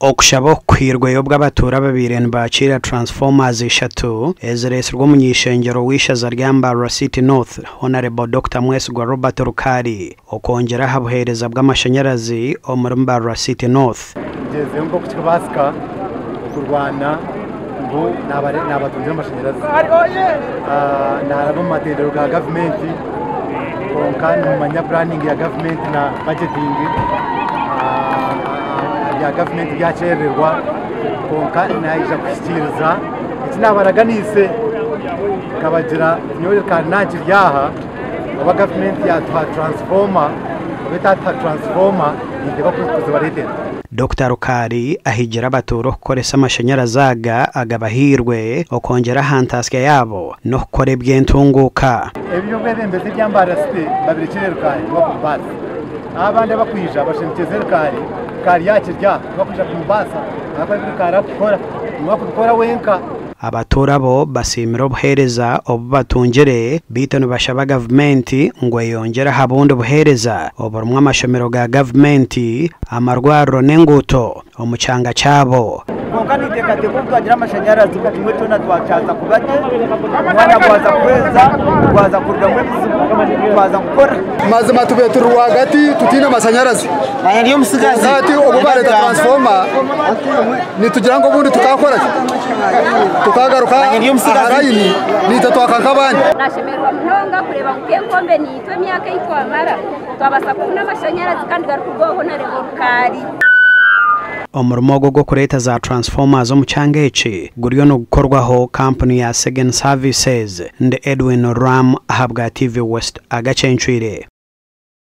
Okushabo kwirwe bw'abatura babiri bakira transformers eshatu ezerese rw'umunyishengero wishaza ry'Ambara City North Honorable Dr. Mwesigwa Robert Rukari okongera habuhereza bw'amashanyarazi omuri Ambara City North ngeze ngo kukibasika kurwana ngo nabatunze amashanyarazi narabo mu matendero ga government konka mu manya planning ya government na budgeting ya government yachererwa konka naija kushyikiriza iki nabaraganise kabagira nyoye kanaki ryaha aba government ya transformer beta transformer ndeba kuzibarete. Dr. Rukari ahigira abaturo kukoresa amashanyarazi agabahirwe okongera hantasya yabo no kukora byentunguka ebyo bwebembeze by'Ambara City babirikire Rukari bakubasa abandi bakwija bashimikeze Rukari yakirya bakwija kumubasa ababirikara gukora wenka abatura bo basimira obuhereza obubatungire bitano bashaba government ngo yongera habundi buhereza oburumwe amashomero ga government amarwaro n'enguto omucanga cyabo kokani tekate ko twagira amashanyarazi kumwe tona twacaza kubate mwana gwaza kweza gwaza kurgamwe bizibu gwaza gukora mazima tubetura rwagati tutina amashanyarazi aya niyo musigazi ati obubare transformer nitugira ngo bundi tukakora tukagaruka arayini nitatwaka kabandi nashemerwa mnonga kureba kukenkombe nitwe myaka itwamara twabasa kubona amashanyarazi kandi garukugoho na Rukari omurimo gwo kureta za transformers omucangece guriyo no gukorwaho company ya Second Services nde Edwin Ram ahabwa TV West agacenchwire.